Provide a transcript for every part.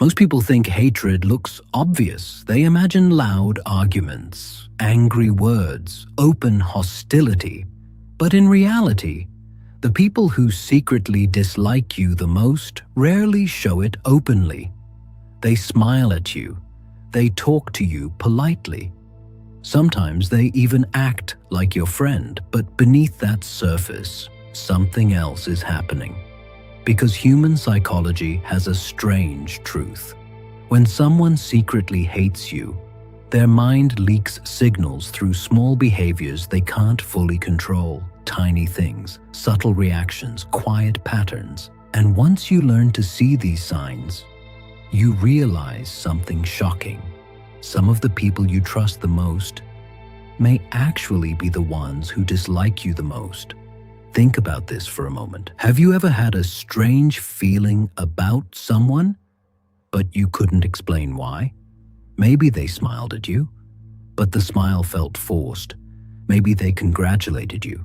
Most people think hatred looks obvious. They imagine loud arguments, angry words, open hostility. But in reality, the people who secretly dislike you the most rarely show it openly. They smile at you. They talk to you politely. Sometimes they even act like your friend, but beneath that surface, something else is happening. Because human psychology has a strange truth. When someone secretly hates you, their mind leaks signals through small behaviors they can't fully control. Tiny things, subtle reactions, quiet patterns. And once you learn to see these signs, you realize something shocking. Some of the people you trust the most may actually be the ones who dislike you the most. Think about this for a moment. Have you ever had a strange feeling about someone, but you couldn't explain why? Maybe they smiled at you, but the smile felt forced. Maybe they congratulated you,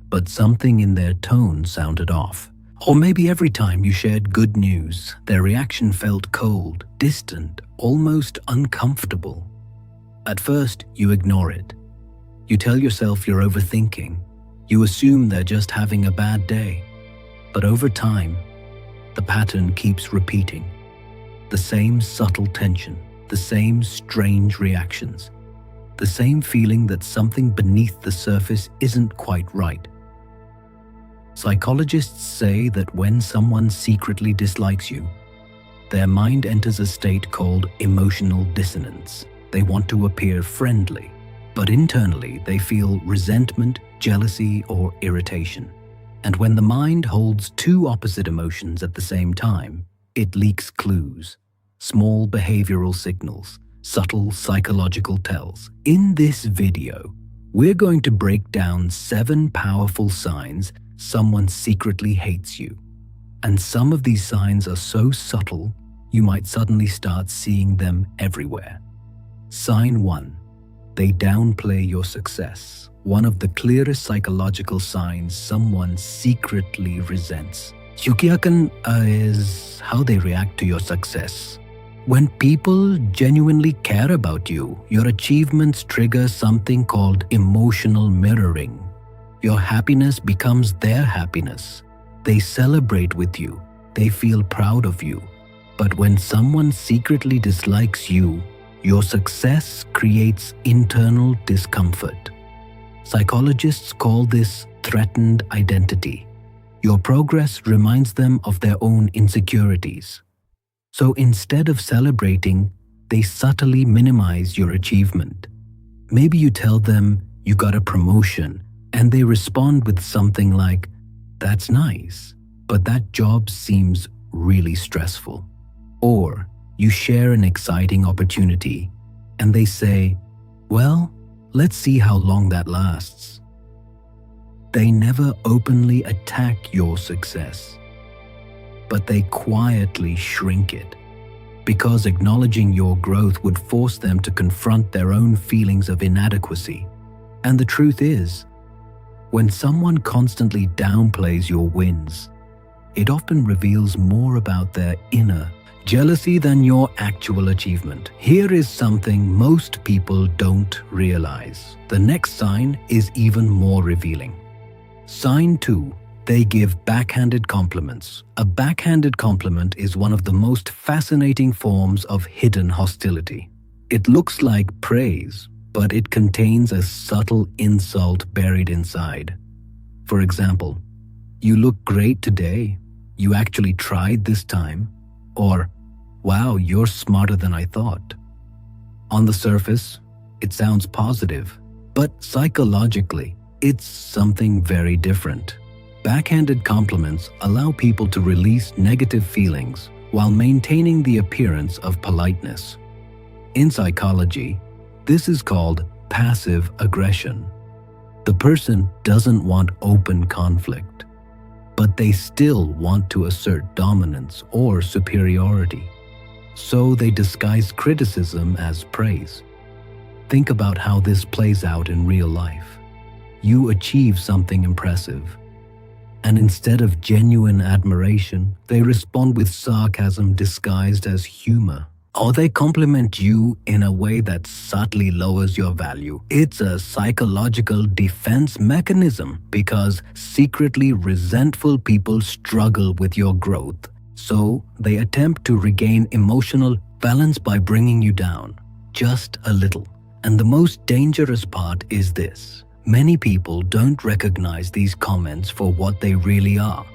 but something in their tone sounded off. Or maybe every time you shared good news, their reaction felt cold, distant, almost uncomfortable. At first, you ignore it. You tell yourself you're overthinking. You assume they're just having a bad day. But over time, the pattern keeps repeating. The same subtle tension, the same strange reactions, the same feeling that something beneath the surface isn't quite right. Psychologists say that when someone secretly dislikes you, their mind enters a state called emotional dissonance. They want to appear friendly, but internally they feel resentment, jealousy, or irritation. And when the mind holds two opposite emotions at the same time, it leaks clues, small behavioral signals, subtle psychological tells. In this video, we're going to break down 7 powerful signs someone secretly hates you. And some of these signs are so subtle, you might suddenly start seeing them everywhere. Sign 1. They downplay your success. One of the clearest psychological signs someone secretly resents is how they react to your success. When people genuinely care about you, your achievements trigger something called emotional mirroring. Your happiness becomes their happiness. They celebrate with you. They feel proud of you. But when someone secretly dislikes you, your success creates internal discomfort. Psychologists call this threatened identity. Your progress reminds them of their own insecurities. So instead of celebrating, they subtly minimize your achievement. Maybe you tell them you got a promotion, and they respond with something like, "That's nice, but that job seems really stressful." Or you share an exciting opportunity, and they say, "Well, let's see how long that lasts." They never openly attack your success, but they quietly shrink it, because acknowledging your growth would force them to confront their own feelings of inadequacy. And the truth is, when someone constantly downplays your wins, it often reveals more about their inner jealousy than your actual achievement. Here is something most people don't realize. The next sign is even more revealing. Sign 2. They give backhanded compliments. A backhanded compliment is one of the most fascinating forms of hidden hostility. It looks like praise, but it contains a subtle insult buried inside. For example, "You look great today," "You actually tried this time," or "Wow, you're smarter than I thought." On the surface, it sounds positive, but psychologically, it's something very different. Backhanded compliments allow people to release negative feelings while maintaining the appearance of politeness. In psychology, this is called passive aggression. The person doesn't want open conflict, but they still want to assert dominance or superiority. So they disguise criticism as praise. Think about how this plays out in real life. You achieve something impressive, And instead of genuine admiration, they respond with sarcasm disguised as humor. Or they compliment you in a way that subtly lowers your value. It's a psychological defense mechanism because secretly resentful people struggle with your growth. So they attempt to regain emotional balance by bringing you down, just a little. And the most dangerous part is this. Many people don't recognize these comments for what they really are.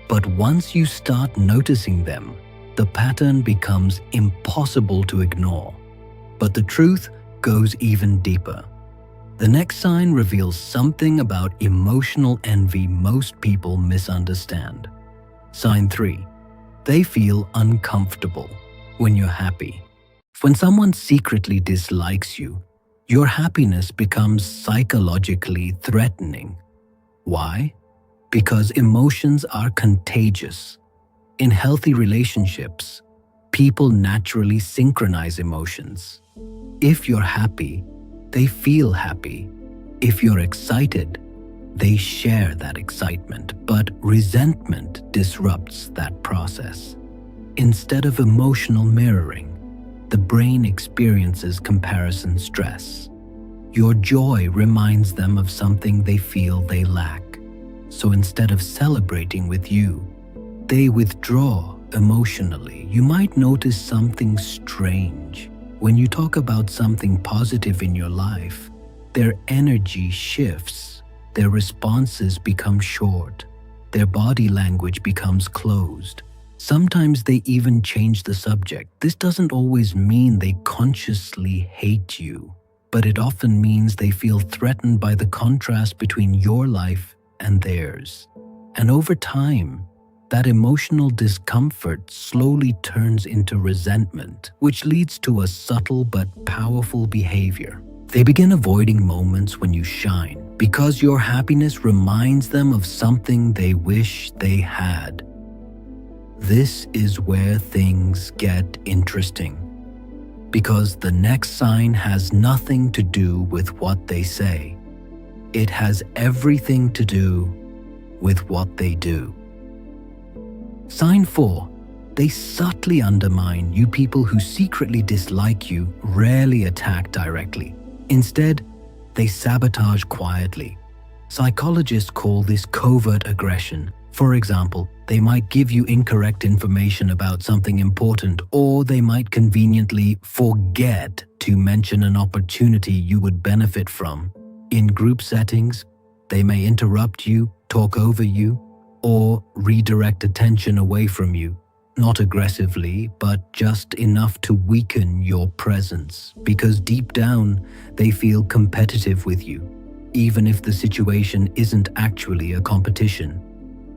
But once you start noticing them, the pattern becomes impossible to ignore. But the truth goes even deeper. The next sign reveals something about emotional envy most people misunderstand. Sign 3. They feel uncomfortable when you're happy. When someone secretly dislikes you, your happiness becomes psychologically threatening. Why? Because emotions are contagious. In healthy relationships, people naturally synchronize emotions. If you're happy, they feel happy. If you're excited, they share that excitement. But resentment disrupts that process. Instead of emotional mirroring, the brain experiences comparison stress. Your joy reminds them of something they feel they lack. So instead of celebrating with you, they withdraw emotionally. You might notice something strange. When you talk about something positive in your life, their energy shifts. Their responses become short. Their body language becomes closed. Sometimes they even change the subject. This doesn't always mean they consciously hate you, but it often means they feel threatened by the contrast between your life and theirs. And over time, that emotional discomfort slowly turns into resentment, which leads to a subtle but powerful behavior. They begin avoiding moments when you shine because your happiness reminds them of something they wish they had. This is where things get interesting, because the next sign has nothing to do with what they say. It has everything to do with what they do. Sign 4. They subtly undermine you. People who secretly dislike you rarely attack directly. Instead, they sabotage quietly. Psychologists call this covert aggression. For example, they might give you incorrect information about something important, or they might conveniently forget to mention an opportunity you would benefit from. In group settings, they may interrupt you, talk over you, or redirect attention away from you. Not aggressively, but just enough to weaken your presence, because deep down, they feel competitive with you, even if the situation isn't actually a competition.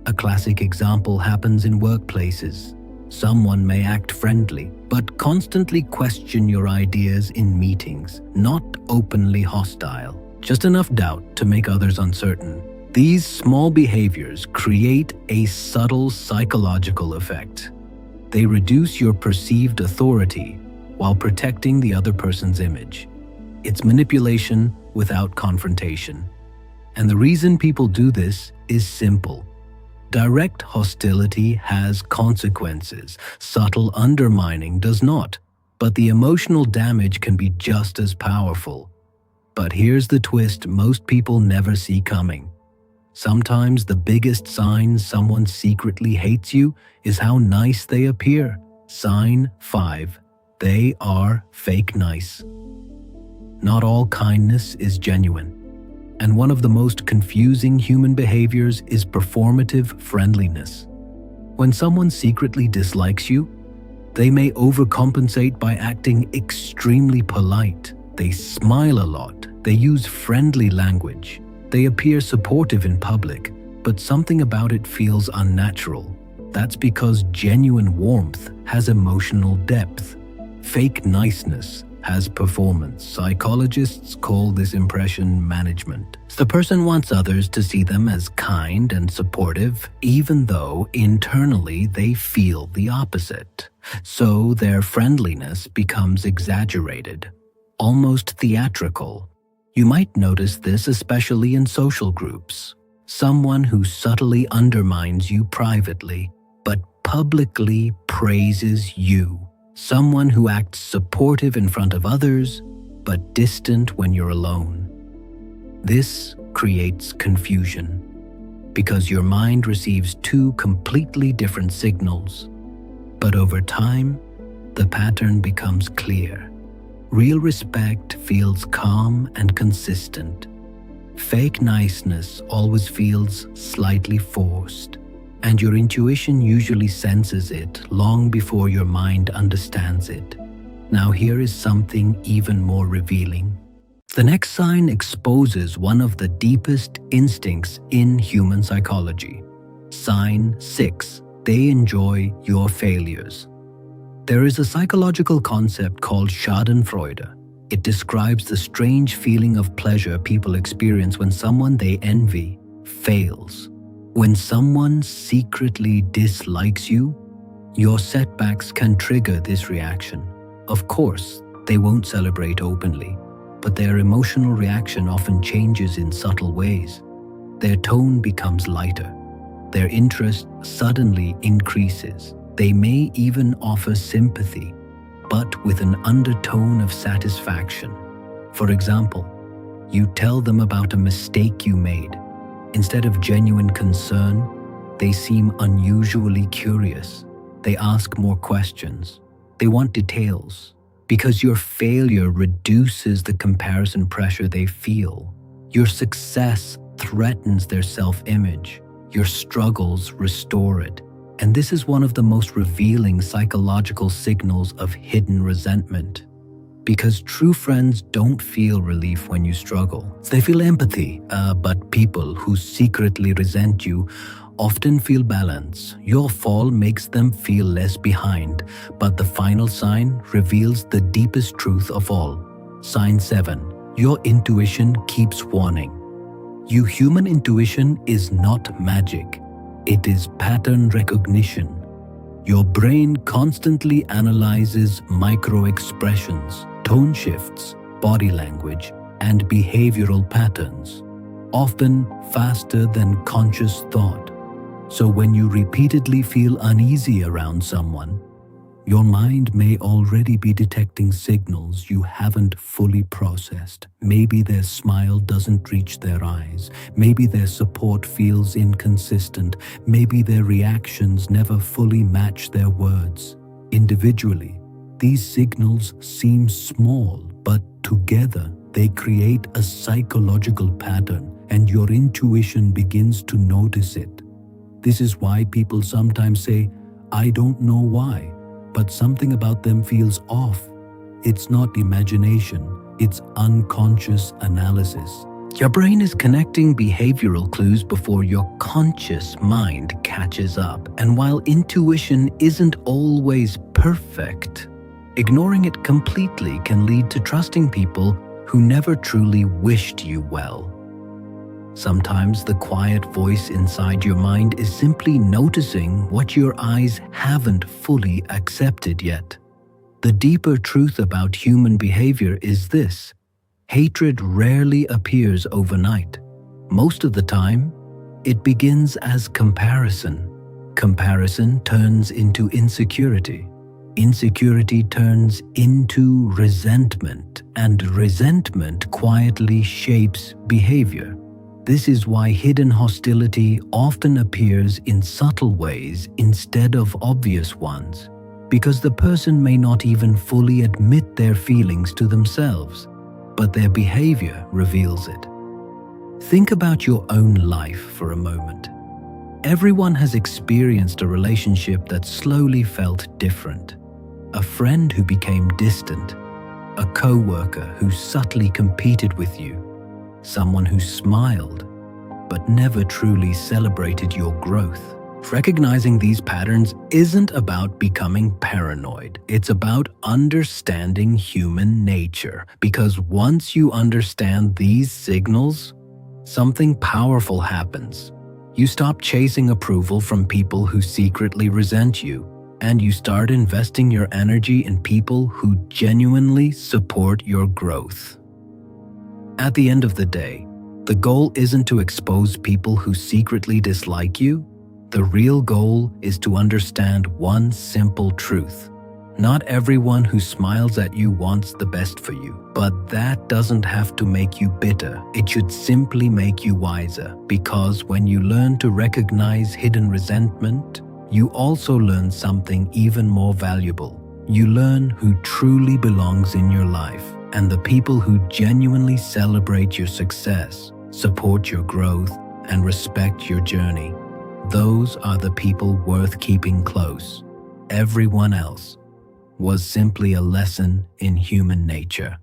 A classic example happens in workplaces. Someone may act friendly, but constantly question your ideas in meetings, not openly hostile, just enough doubt to make others uncertain. These small behaviors create a subtle psychological effect. They reduce your perceived authority while protecting the other person's image. It's manipulation without confrontation. And the reason people do this is simple. Direct hostility has consequences. Subtle undermining does not. But the emotional damage can be just as powerful. But here's the twist most people never see coming. Sometimes the biggest sign someone secretly hates you is how nice they appear. Sign 5. They are fake nice. Not all kindness is genuine. And one of the most confusing human behaviors is performative friendliness. When someone secretly dislikes you, they may overcompensate by acting extremely polite. They smile a lot. They use friendly language. They appear supportive in public, but something about it feels unnatural. That's because genuine warmth has emotional depth. Fake niceness has performance. Psychologists call this impression management. The person wants others to see them as kind and supportive, even though internally they feel the opposite. So their friendliness becomes exaggerated, almost theatrical. You might notice this especially in social groups. Someone who subtly undermines you privately, but publicly praises you. Someone who acts supportive in front of others, but distant when you're alone. This creates confusion because your mind receives two completely different signals. But over time, the pattern becomes clear. Real respect feels calm and consistent. Fake niceness always feels slightly forced, and your intuition usually senses it long before your mind understands it. Now here is something even more revealing. The next sign exposes one of the deepest instincts in human psychology. Sign 6. They enjoy your failures. There is a psychological concept called Schadenfreude. It describes the strange feeling of pleasure people experience when someone they envy fails. When someone secretly dislikes you, your setbacks can trigger this reaction. Of course, they won't celebrate openly, but their emotional reaction often changes in subtle ways. Their tone becomes lighter. Their interest suddenly increases. They may even offer sympathy, but with an undertone of satisfaction. For example, you tell them about a mistake you made. Instead of genuine concern, they seem unusually curious. They ask more questions. They want details. Because your failure reduces the comparison pressure they feel. Your success threatens their self-image. Your struggles restore it. And this is one of the most revealing psychological signals of hidden resentment. Because true friends don't feel relief when you struggle. They feel empathy, but people who secretly resent you often feel balance. Your fall makes them feel less behind, but the final sign reveals the deepest truth of all. Sign 7. Your intuition keeps warning. Your human intuition is not magic. It is pattern recognition. Your brain constantly analyzes micro-expressions, tone shifts, body language, and behavioral patterns, often faster than conscious thought. So when you repeatedly feel uneasy around someone, your mind may already be detecting signals you haven't fully processed. Maybe their smile doesn't reach their eyes. Maybe their support feels inconsistent. Maybe their reactions never fully match their words. Individually, these signals seem small, but together they create a psychological pattern, and your intuition begins to notice it. This is why people sometimes say, "I don't know why, but something about them feels off." It's not imagination, it's unconscious analysis. Your brain is connecting behavioral clues before your conscious mind catches up. And while intuition isn't always perfect, ignoring it completely can lead to trusting people who never truly wished you well. Sometimes the quiet voice inside your mind is simply noticing what your eyes haven't fully accepted yet. The deeper truth about human behavior is this: hatred rarely appears overnight. Most of the time, it begins as comparison. Comparison turns into insecurity. Insecurity turns into resentment, and resentment quietly shapes behavior. This is why hidden hostility often appears in subtle ways instead of obvious ones, because the person may not even fully admit their feelings to themselves, but their behavior reveals it. Think about your own life for a moment. Everyone has experienced a relationship that slowly felt different. A friend who became distant, a co-worker who subtly competed with you, someone who smiled but never truly celebrated your growth. Recognizing these patterns isn't about becoming paranoid. It's about understanding human nature. Because once you understand these signals, something powerful happens. You stop chasing approval from people who secretly resent you, and you start investing your energy in people who genuinely support your growth. At the end of the day, The goal isn't to expose people who secretly dislike you. The real goal is to understand one simple truth. Not everyone who smiles at you wants the best for you, but that doesn't have to make you bitter. It should simply make you wiser, because when you learn to recognize hidden resentment, you also learn something even more valuable. You learn who truly belongs in your life, and the people who genuinely celebrate your success, support your growth, and respect your journey. Those are the people worth keeping close. Everyone else was simply a lesson in human nature.